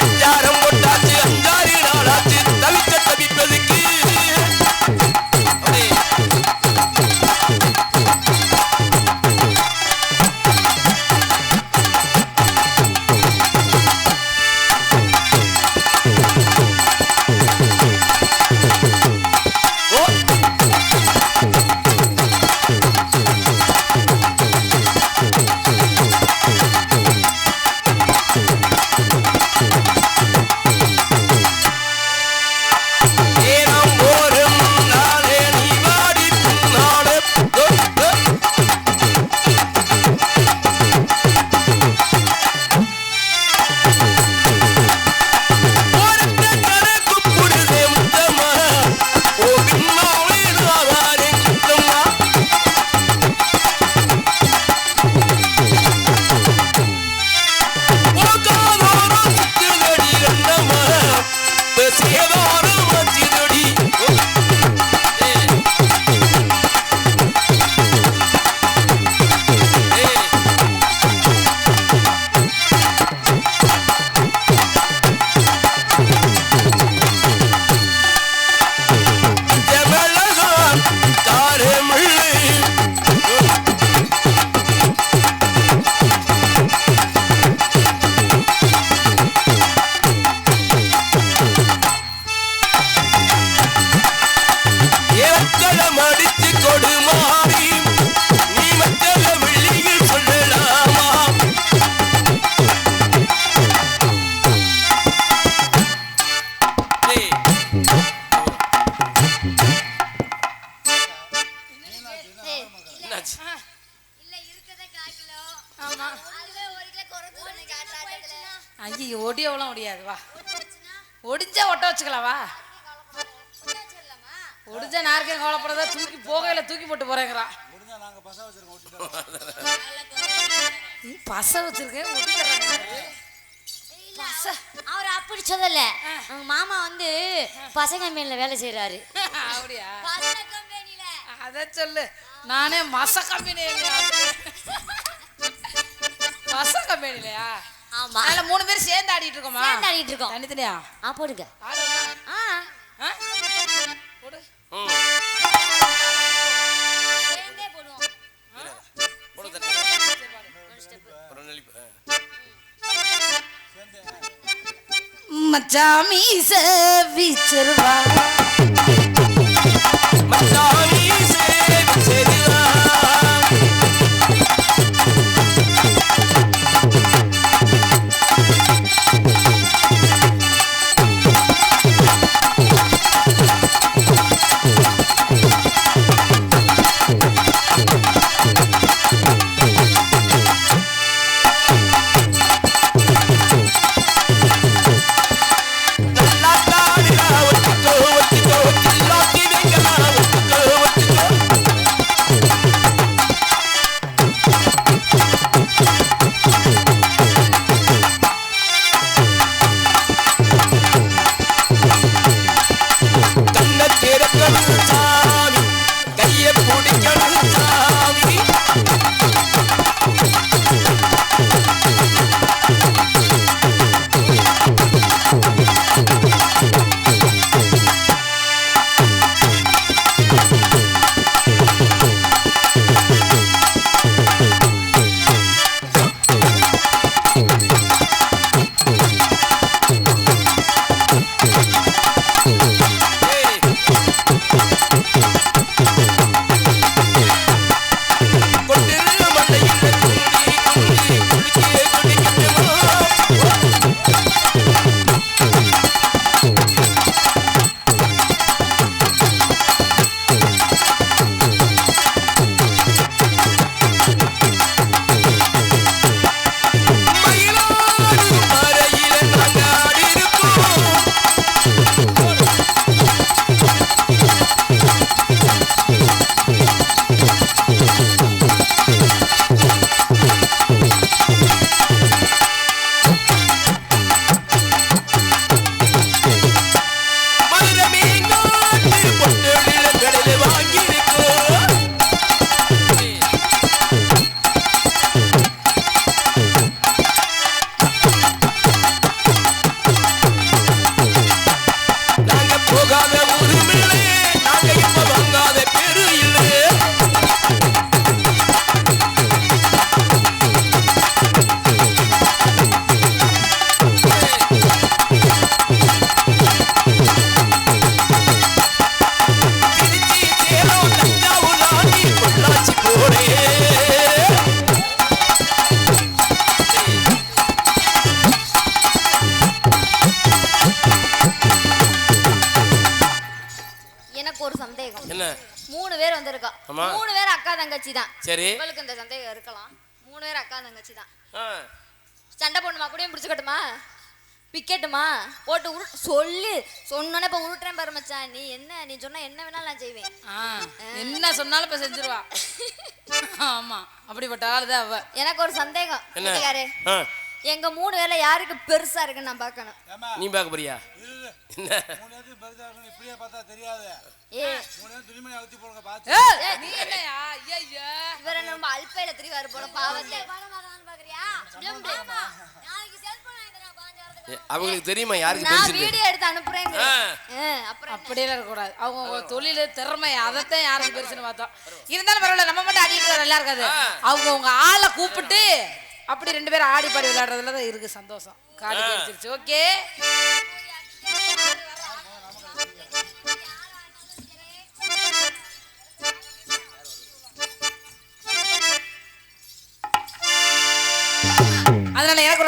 அஞ்சாரம் போட்டாச்சு, அஞ்சாறு நாளாச்சு, தவிக்க தவிப்பதுக்கு ஒடியவெல்லாம் ஒடியாது. வா ஒடிஞ்சா ஒட்ட வச்சுக்கலாம். வா ஒடிஞ்சா நார்க்கே கவலைப்படுறதா தூக்கி போகையில தூக்கி போட்டு போறேங்கிறான். பச வச்சிருக்கேன் அவர் அப்படி சொல்லல. மாமா வந்து பசங்க கம்பெனில வேலை செய்யறாரு. அப்படியா? அத சொல்லு. நானே மச கம்பெனி பச கம்பெனிலயா? ஆமா. அதுல 3 பேர் சேர்ந்து ஆடிட்டு இருக்கோமா? சேர்ந்து ஆடிட்டு இருக்கோம். தனித்தனியா? போடுங்க. போடு. சேர்ந்தே போடுவோம். போடு தட்டி. ஒரு நெளிப்பு. மச்சாமி சேவிச்சருவா மச்சாமி சேவிச்சருவா ஆமா 3 பேர் அக்கா தங்கச்சி தான். சரி உங்களுக்கு இந்த சந்தேகம் இருக்கலாம். 3 பேர் அக்கா தங்கச்சி தான். ஆ. சண்டை போடணுமா? அப்படியே பிடிச்சுக்கட்டுமா? பிக்கெட்டுமா? போட்டு சொல்லு சொன்னோன்னே இப்போ உருட்டுறேன் பாரு மச்சான். நீ என்ன நீ சொன்னா என்ன வேணாலும் நான் செய்வேன். என்ன சொன்னாலும் இப்ப செஞ்சிருவா. ஆமா அப்படிப்பட்ட ஆள் தான் அவ. எனக்கு ஒரு சந்தேகம். என்ன? எங்க 3 பேர்ல யாருக்கு பெருசா இருக்குன்னு நான் பார்க்கணும். நீ பார்க்க போறியா? என்ன? இப்படியே பார்த்தா தெரியாது. துணிமணி அவுத்தி போடுங்க பாத்து. நீ என்னையா? ஐயா இவர நம்ம அல்பைல திரிவாரு போல பாவத்தை. பாக்குறியா? ஆமா. நாளைக்கு செல்போன் வாங்கி தரேன் 15 அவங்களுக்கு தெரியுமா யாருக்கு நான் பெருசு? வீடியோ எடுத்து அனுப்புறேன். அப்புறம் அப்படியே இருக்க கூடாது. அவங்க தொழில் திறமை அதைத்தான் யாருக்கு பெருசுன்னு பார்த்தோம். இருந்தாலும் பரவாயில்ல, நம்ம மட்டும் ஆடிட்டு நல்லா இருக்காது. அவங்க உங்க ஆளை கூப்பிட்டு அப்படி 2 பேரும் ஆடி பாடி விளையாடுறதுல தான் இருக்கு சந்தோஷம். காடி கிடைச்சிருச்சு. ஓகே